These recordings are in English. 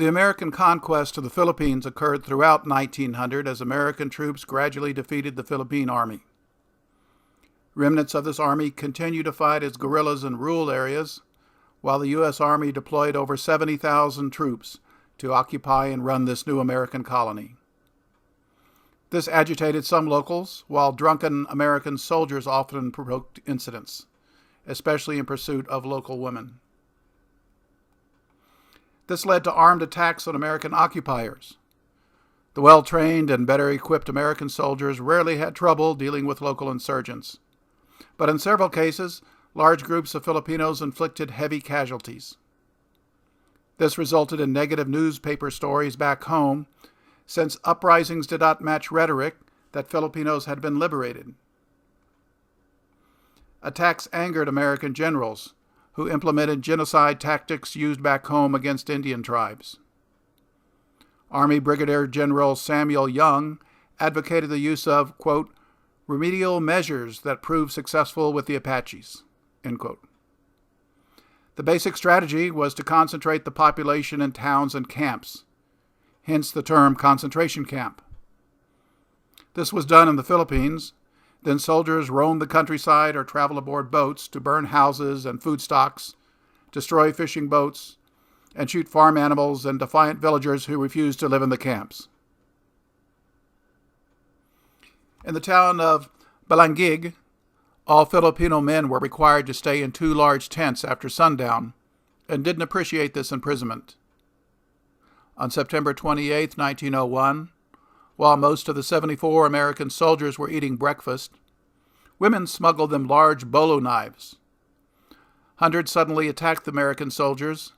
The American conquest of the Philippines occurred throughout 1900 as American troops gradually defeated the Philippine Army. Remnants of this army continued to fight as guerrillas in rural areas, while the U.S. Army deployed over 70,000 troops to occupy and run this new American colony. This agitated some locals, while drunken American soldiers often provoked incidents, especially in pursuit of local women. This led to armed attacks on American occupiers. The well-trained and better-equipped American soldiers rarely had trouble dealing with local insurgents, but in several cases, large groups of Filipinos inflicted heavy casualties. This resulted in negative newspaper stories back home, since uprisings did not match rhetoric that Filipinos had been liberated. Attacks angered American generals, who implemented genocide tactics used back home against Indian tribes. Army Brigadier General Samuel Young advocated the use of, quote, remedial measures that proved successful with the Apaches, end quote. The basic strategy was to concentrate the population in towns and camps, hence the term concentration camp. This was done in the Philippines. Then soldiers roamed the countryside or traveled aboard boats to burn houses and food stocks, destroy fishing boats, and shoot farm animals and defiant villagers who refused to live in the camps. In the town of Balangig, all Filipino men were required to stay in 2 large tents after sundown and didn't appreciate this imprisonment. On September 28, 1901, while most of the 74 American soldiers were eating breakfast, women smuggled them large bolo knives. Hundreds suddenly attacked the American soldiers,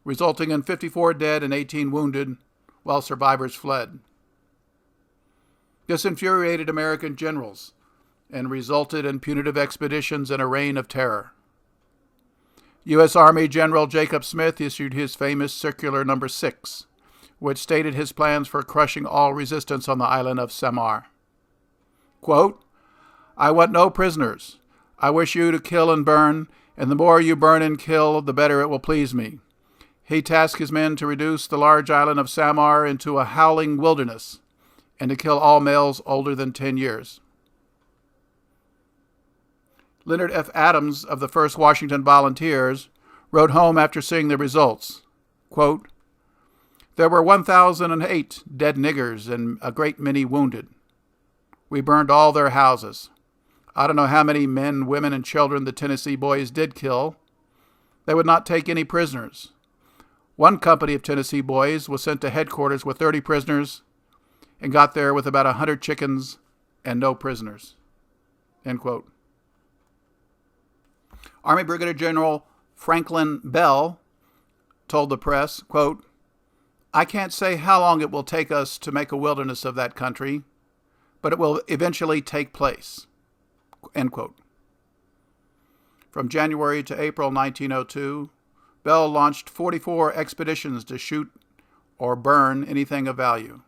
resulting in 54 dead and 18 wounded, while survivors fled. This infuriated American generals and resulted in punitive expeditions and a reign of terror. U.S. Army General Jacob Smith issued his famous Circular No. 6, which stated his plans for crushing all resistance on the island of Samar. Quote, I want no prisoners. I wish you to kill and burn, and the more you burn and kill, the better it will please me. He tasked his men to reduce the large island of Samar into a howling wilderness, and to kill all males older than 10 years. Leonard F. Adams of the 1st Washington Volunteers wrote home after seeing the results, quote, there were 1,008 dead niggers and a great many wounded. We burned all their houses. I don't know how many men, women, and children the Tennessee boys did kill. They would not take any prisoners. One company of Tennessee boys was sent to headquarters with 30 prisoners and got there with about 100 chickens and no prisoners, end quote. Army Brigadier General Franklin Bell told the press, quote, I can't say how long it will take us to make a wilderness of that country, but it will eventually take place, end quote. From January to April 1902, Bell launched 44 expeditions to shoot or burn anything of value.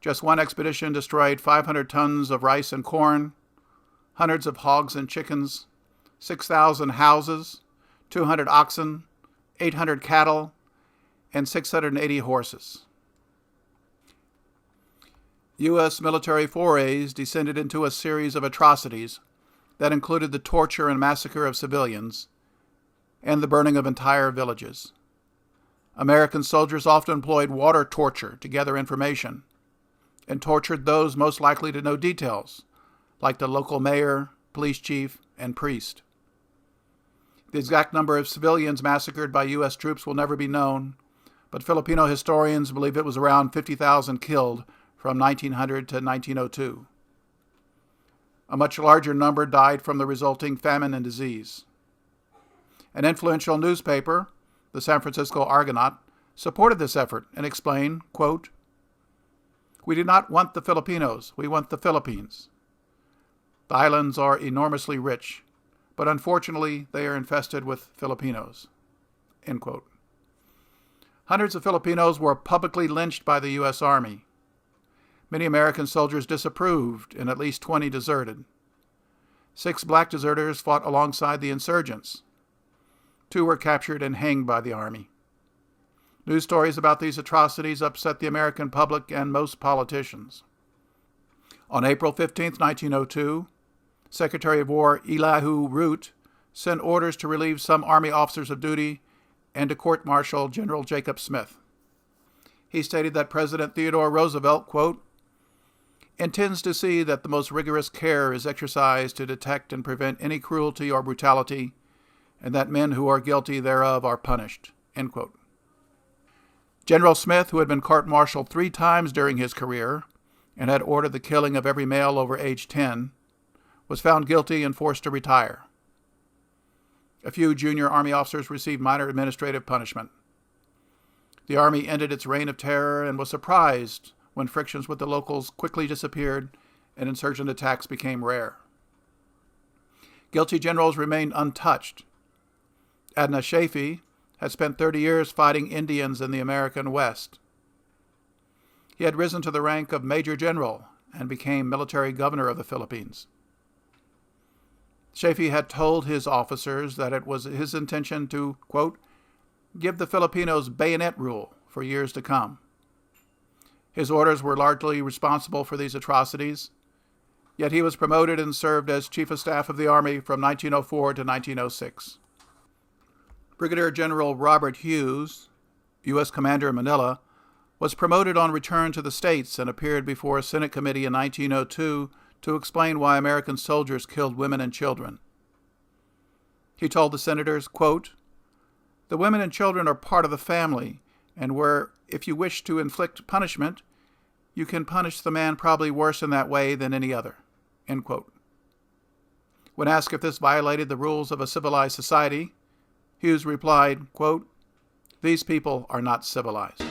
Just one expedition destroyed 500 tons of rice and corn, hundreds of hogs and chickens, 6,000 houses, 200 oxen, 800 cattle, and 680 horses. U.S. military forays descended into a series of atrocities that included the torture and massacre of civilians and the burning of entire villages. American soldiers often employed water torture to gather information and tortured those most likely to know details, like the local mayor, police chief, and priest. The exact number of civilians massacred by U.S. troops will never be known, but Filipino historians believe it was around 50,000 killed from 1900 to 1902. A much larger number died from the resulting famine and disease. An influential newspaper, the San Francisco Argonaut, supported this effort and explained, quote, we do not want the Filipinos, we want the Philippines. The islands are enormously rich, but unfortunately they are infested with Filipinos, end quote. Hundreds of Filipinos were publicly lynched by the U.S. Army. Many American soldiers disapproved, and at least 20 deserted. 6 black deserters fought alongside the insurgents. 2 were captured and hanged by the Army. News stories about these atrocities upset the American public and most politicians. On April 15, 1902, Secretary of War Elihu Root sent orders to relieve some Army officers of duty and to court-martial General Jacob Smith. He stated that President Theodore Roosevelt, quote, intends to see that the most rigorous care is exercised to detect and prevent any cruelty or brutality, and that men who are guilty thereof are punished, end quote. General Smith, who had been court-martialed 3 times during his career and had ordered the killing of every male over age 10, was found guilty and forced to retire. A few junior Army officers received minor administrative punishment. The Army ended its reign of terror and was surprised when frictions with the locals quickly disappeared and insurgent attacks became rare. Guilty generals remained untouched. Adna Chafee had spent 30 years fighting Indians in the American West. He had risen to the rank of Major General and became military governor of the Philippines. Chafee had told his officers that it was his intention to, quote, give the Filipinos bayonet rule for years to come. His orders were largely responsible for these atrocities, yet he was promoted and served as Chief of Staff of the Army from 1904 to 1906. Brigadier General Robert Hughes, U.S. Commander in Manila, was promoted on return to the States and appeared before a Senate committee in 1902 to explain why American soldiers killed women and children. He told the senators, quote, the women and children are part of the family, and where, if you wish to inflict punishment, you can punish the man probably worse in that way than any other, end quote. When asked if this violated the rules of a civilized society, Hughes replied, quote, these people are not civilized.